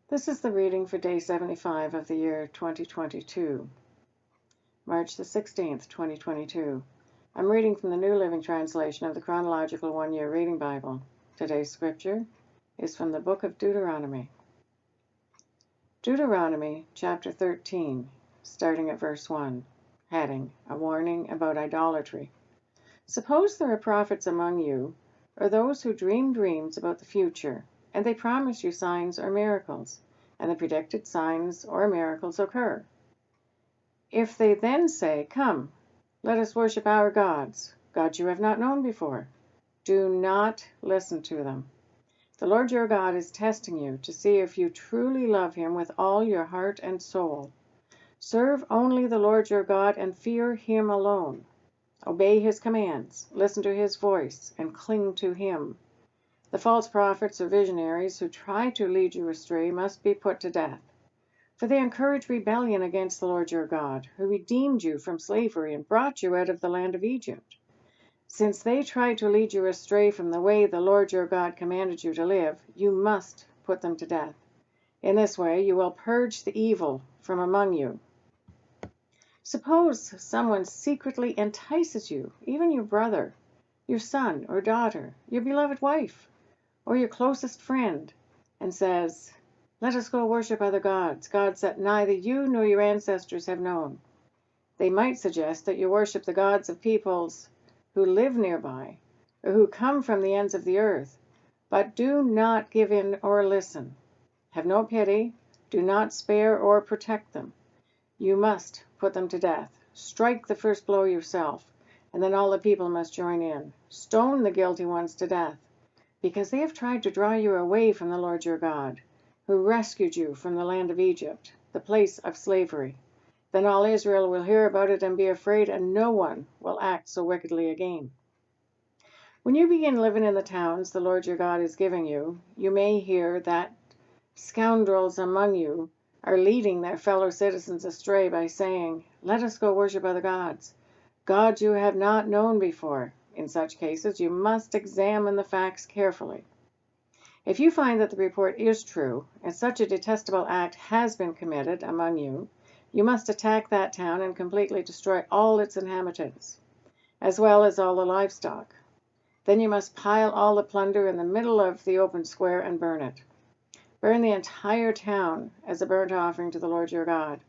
This is the reading for day 75 of the year 2022, March the 16th, 2022. I'm reading from the New Living Translation of the Chronological One-Year Reading Bible. Today's scripture is from the book of Deuteronomy. Deuteronomy chapter 13, starting at verse 1. Heading, A Warning About Idolatry. Suppose there are prophets among you, or those who dream dreams about the future, and they promise you signs or miracles, and the predicted signs or miracles occur. If they then say, "Come, let us worship our gods you have not known before," do not listen to them. The Lord your God is testing you to see if you truly love him with all your heart and soul. Serve only the Lord your God and fear him alone. Obey his commands, listen to his voice, and cling to him. The false prophets or visionaries who try to lead you astray must be put to death, for they encourage rebellion against the Lord your God, who redeemed you from slavery and brought you out of the land of Egypt. Since they tried to lead you astray from the way the Lord your God commanded you to live, you must put them to death. In this way you will purge the evil from among you. Suppose someone secretly entices you, even your brother, your son or daughter, your beloved wife, or your closest friend, and says, "Let us go worship other gods that neither you nor your ancestors have known." They might suggest that you worship the gods of peoples who live nearby, or who come from the ends of the earth, but do not give in or listen. Have no pity, do not spare or protect them. You must put them to death. Strike the first blow yourself, and then all the people must join in. Stone the guilty ones to death, because they have tried to draw you away from the Lord your God, who rescued you from the land of Egypt, the place of slavery. Then all Israel will hear about it and be afraid, and no one will act so wickedly again. When you begin living in the towns the Lord your God is giving you, you may hear that scoundrels among you are leading their fellow citizens astray by saying, "Let us go worship other gods you have not known before." In such cases, you must examine the facts carefully. If you find that the report is true, and such a detestable act has been committed among you, you must attack that town and completely destroy all its inhabitants, as well as all the livestock. Then you must pile all the plunder in the middle of the open square and burn it. Burn the entire town as a burnt offering to the Lord your God.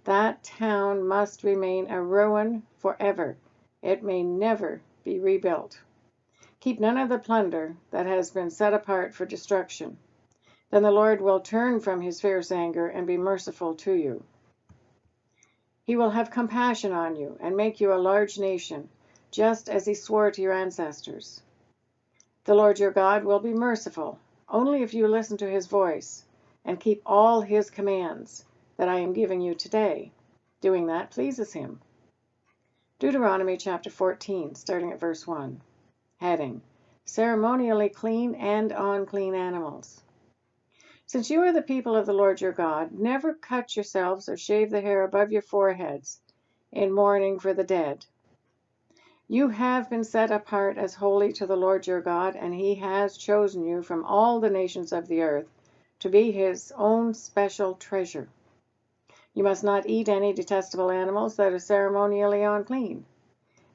That town must remain a ruin forever. It may never be rebuilt. Keep none of the plunder that has been set apart for destruction. Then the Lord will turn from his fierce anger and be merciful to you. He will have compassion on you and make you a large nation, just as he swore to your ancestors. The Lord your God will be merciful only if you listen to his voice and keep all his commands that I am giving you today. Doing that pleases him. Deuteronomy chapter 14, starting at verse 1. Heading, Ceremonially Clean and Unclean Animals. Since you are the people of the Lord your God, never cut yourselves or shave the hair above your foreheads in mourning for the dead. You have been set apart as holy to the Lord your God, and he has chosen you from all the nations of the earth to be his own special treasure. You must not eat any detestable animals that are ceremonially unclean.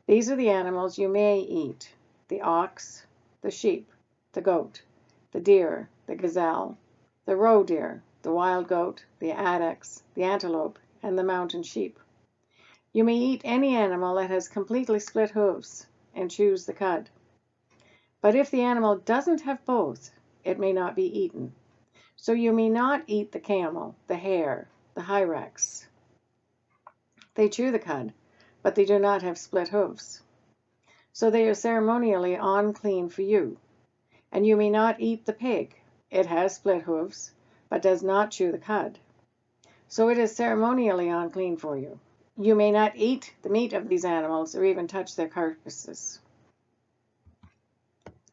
These are the animals you may eat: the ox, the sheep, the goat, the deer, the gazelle, the roe deer, the wild goat, the addax, the antelope, and the mountain sheep. You may eat any animal that has completely split hooves, and choose the cud. But if the animal doesn't have both, it may not be eaten. So you may not eat the camel, the hare, the hyrax. They chew the cud, but they do not have split hooves. So they are ceremonially unclean for you. And you may not eat the pig. It has split hooves, but does not chew the cud. So it is ceremonially unclean for you. You may not eat the meat of these animals or even touch their carcasses.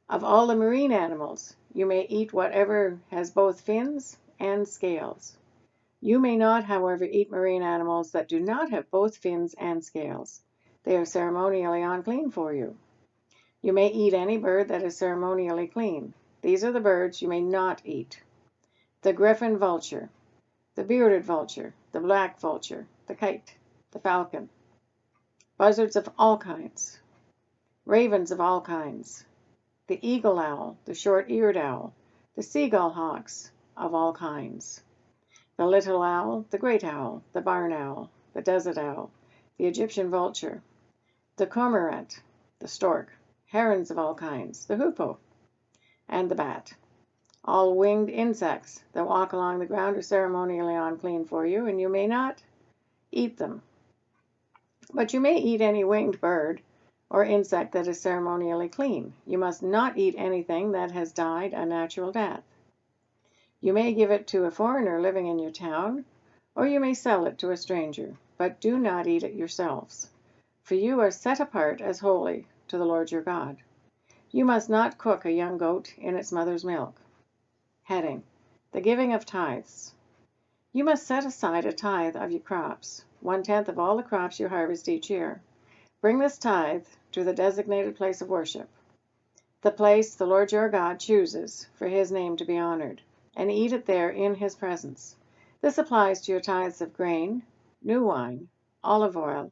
Of all the marine animals, you may eat whatever has both fins and scales. You may not, however, eat marine animals that do not have both fins and scales. They are ceremonially unclean for you. You may eat any bird that is ceremonially clean. These are the birds you may not eat: the griffin vulture, the bearded vulture, the black vulture, the kite, the falcon, buzzards of all kinds, ravens of all kinds, the eagle owl, the short-eared owl, the seagull hawks of all kinds, the little owl, the great owl, the barn owl, the desert owl, the Egyptian vulture, the cormorant, the stork, herons of all kinds, the hoopoe, and the bat. All winged insects that walk along the ground are ceremonially unclean for you, and you may not eat them. But you may eat any winged bird or insect that is ceremonially clean. You must not eat anything that has died a natural death. You may give it to a foreigner living in your town, or you may sell it to a stranger, but do not eat it yourselves, for you are set apart as holy to the Lord your God. You must not cook a young goat in its mother's milk. Heading: The giving of tithes. You must set aside a tithe of your crops, 1/10 of all the crops you harvest each year. Bring this tithe to the designated place of worship, the place the Lord your God chooses for his name to be honored, and eat it there in his presence. This applies to your tithes of grain, new wine, olive oil,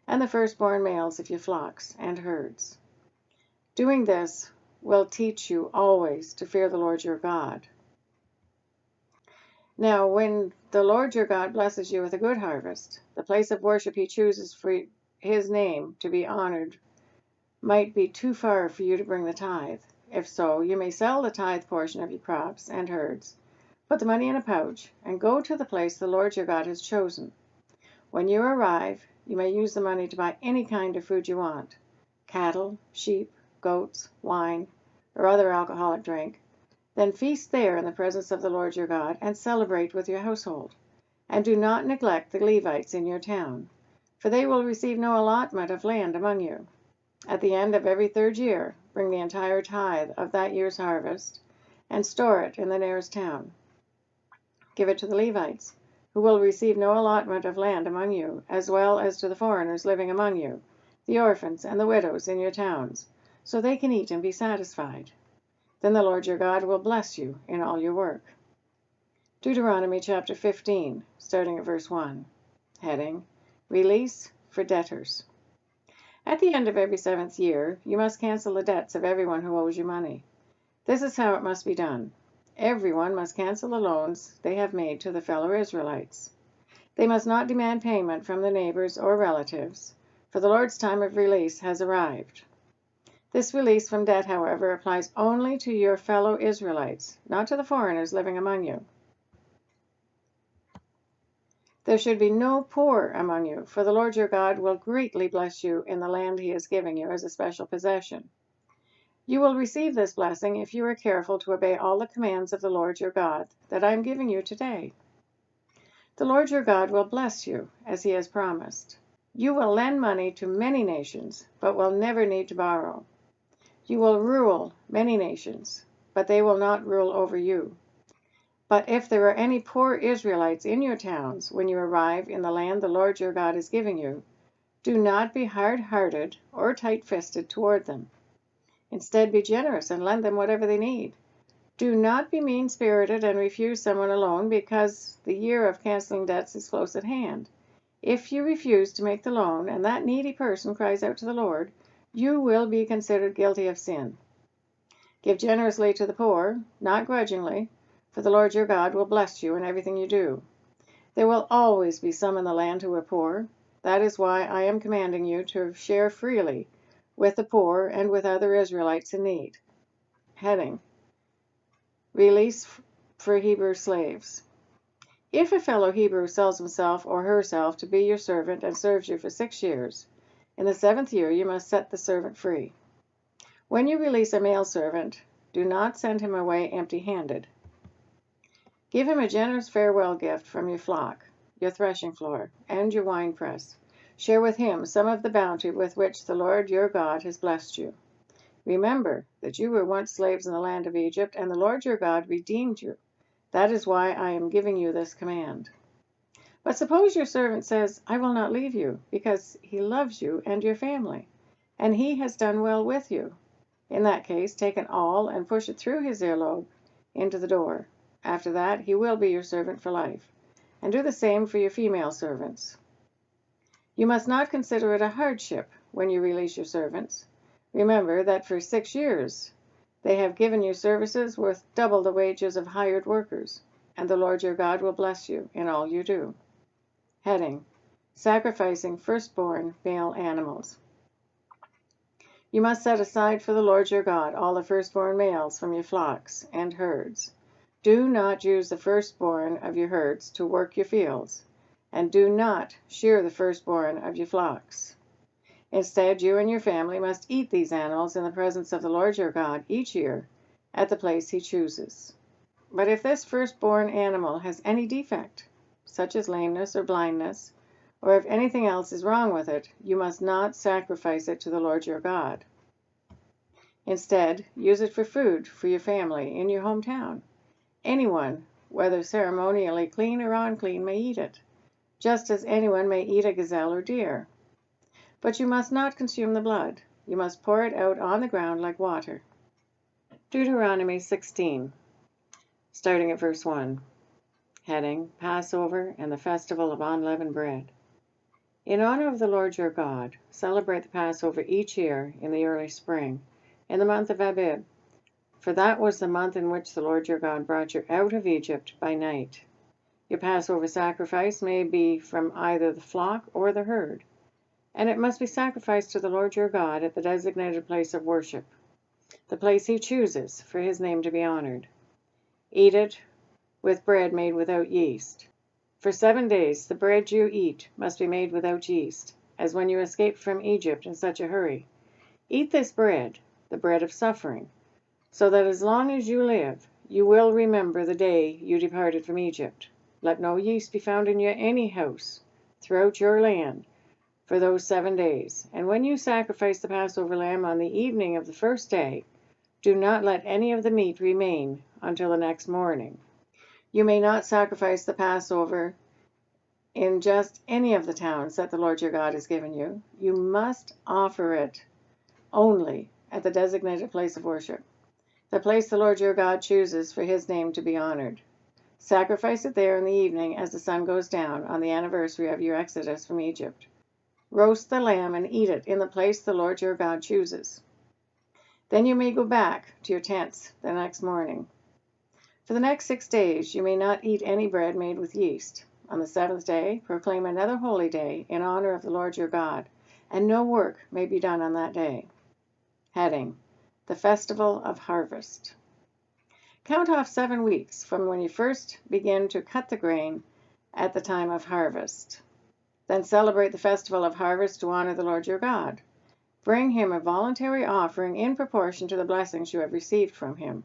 and the firstborn males of your flocks and herds. Doing this will teach you always to fear the Lord your God. Now, when the Lord your God blesses you with a good harvest, the place of worship he chooses for his name to be honored might be too far for you to bring the tithe. If so, you may sell the tithe portion of your crops and herds, put the money in a pouch, and go to the place the Lord your God has chosen. When you arrive, you may use the money to buy any kind of food you want: cattle, sheep, goats, wine, or other alcoholic drink. Then feast there in the presence of the Lord your God, and celebrate with your household. And do not neglect the Levites in your town, for they will receive no allotment of land among you. At the end of every 3rd year, bring the entire tithe of that year's harvest, and store it in the nearest town. Give it to the Levites, who will receive no allotment of land among you, as well as to the foreigners living among you, the orphans and the widows in your towns, so they can eat and be satisfied. Then the Lord your God will bless you in all your work. Deuteronomy chapter 15, starting at verse 1. Heading: Release for debtors. At the end of every 7th year, you must cancel the debts of everyone who owes you money. This is how it must be done. Everyone must cancel the loans they have made to the fellow Israelites. They must not demand payment from the neighbors or relatives, for the Lord's time of release has arrived. This release from debt, however, applies only to your fellow Israelites, not to the foreigners living among you. There should be no poor among you, for the Lord your God will greatly bless you in the land he is giving you as a special possession. You will receive this blessing if you are careful to obey all the commands of the Lord your God that I am giving you today. The Lord your God will bless you, as he has promised. You will lend money to many nations, but will never need to borrow. You will rule many nations, but they will not rule over you. But if there are any poor Israelites in your towns when you arrive in the land the Lord your God is giving you, do not be hard-hearted or tight-fisted toward them. Instead, be generous and lend them whatever they need. Do not be mean-spirited and refuse someone a loan because the year of canceling debts is close at hand. If you refuse to make the loan and that needy person cries out to the Lord, you will be considered guilty of sin. Give generously to the poor, not grudgingly, for the Lord your God will bless you in everything you do. There will always be some in the land who are poor. That is why I am commanding you to share freely with the poor and with other Israelites in need. Heading: Release for Hebrew slaves. If a fellow Hebrew sells himself or herself to be your servant and serves you for 6 years, in the 7th year you must set the servant free. When you release a male servant, do not send him away empty-handed. Give him a generous farewell gift from your flock, your threshing floor, and your winepress. Share with him some of the bounty with which the Lord your God has blessed you. Remember that you were once slaves in the land of Egypt, and the Lord your God redeemed you. That is why I am giving you this command. But suppose your servant says, I will not leave you, because he loves you and your family, and he has done well with you. In that case, take an awl and push it through his earlobe into the door. After that, he will be your servant for life. And do the same for your female servants. You must not consider it a hardship when you release your servants. Remember that for 6 years they have given you services worth double the wages of hired workers, and the Lord your God will bless you in all you do. Heading: Sacrificing firstborn male animals. You must set aside for the Lord your God all the firstborn males from your flocks and herds. Do not use the firstborn of your herds to work your fields, and do not shear the firstborn of your flocks. Instead, you and your family must eat these animals in the presence of the Lord your God each year at the place he chooses. But if this firstborn animal has any defect, such as lameness or blindness, or if anything else is wrong with it, you must not sacrifice it to the Lord your God. Instead, use it for food for your family in your hometown. Anyone, whether ceremonially clean or unclean, may eat it, just as anyone may eat a gazelle or deer. But you must not consume the blood. You must pour it out on the ground like water. Deuteronomy 16, starting at verse 1. Heading: Passover and the Festival of Unleavened Bread. In honor of the Lord your God, celebrate the Passover each year in the early spring, in the month of Abib, for that was the month in which the Lord your God brought you out of Egypt by night. Your Passover sacrifice may be from either the flock or the herd, and it must be sacrificed to the Lord your God at the designated place of worship, the place he chooses for his name to be honored. Eat it with bread made without yeast. For 7 days the bread you eat must be made without yeast, as when you escaped from Egypt in such a hurry. Eat this bread, the bread of suffering, so that as long as you live, you will remember the day you departed from Egypt. Let no yeast be found in any house throughout your land for those 7 days. And when you sacrifice the Passover lamb on the evening of the first day, do not let any of the meat remain until the next morning. You may not sacrifice the Passover in just any of the towns that the Lord your God has given you. You must offer it only at the designated place of worship, the place the Lord your God chooses for his name to be honored. Sacrifice it there in the evening as the sun goes down on the anniversary of your exodus from Egypt. Roast the lamb and eat it in the place the Lord your God chooses. Then you may go back to your tents the next morning. For the next 6 days you may not eat any bread made with yeast. On the 7th day, proclaim another holy day in honor of the Lord your God, and no work may be done on that day. Heading: The Festival of Harvest. Count off 7 weeks from when you first begin to cut the grain at the time of harvest. Then celebrate the Festival of Harvest to honor the Lord your God. Bring him a voluntary offering in proportion to the blessings you have received from him.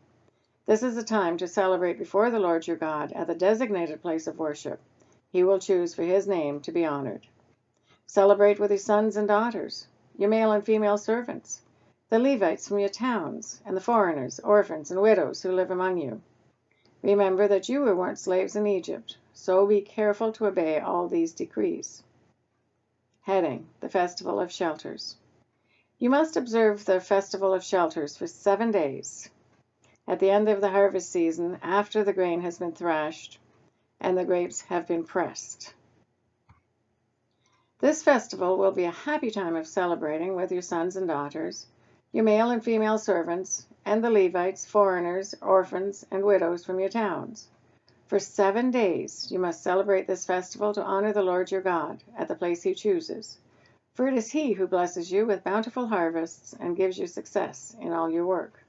This is the time to celebrate before the Lord your God at the designated place of worship he will choose for his name to be honored. Celebrate with your sons and daughters, your male and female servants, the Levites from your towns, and the foreigners, orphans, and widows who live among you. Remember that you were once slaves in Egypt, so be careful to obey all these decrees. Heading: The Festival of Shelters. You must observe the Festival of Shelters for 7 days. At the end of the harvest season, after the grain has been thrashed and the grapes have been pressed. This festival will be a happy time of celebrating with your sons and daughters, your male and female servants, and the Levites, foreigners, orphans, and widows from your towns. For 7 days you must celebrate this festival to honor the Lord your God at the place he chooses, for it is he who blesses you with bountiful harvests and gives you success in all your work.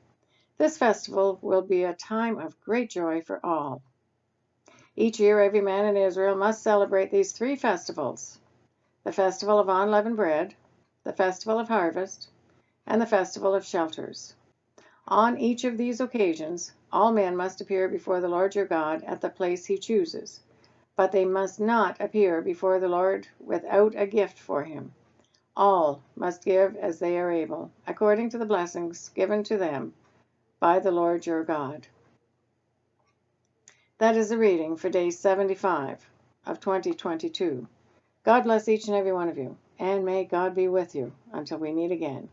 This festival will be a time of great joy for all. Each year every man in Israel must celebrate these 3 festivals: the Festival of Unleavened Bread, the Festival of Harvest, and the Festival of Shelters. On each of these occasions, all men must appear before the Lord your God at the place he chooses, but they must not appear before the Lord without a gift for him. All must give as they are able, according to the blessings given to them by the Lord your God. That is the reading for day 75 of 2022. God bless each and every one of you, and may God be with you until we meet again.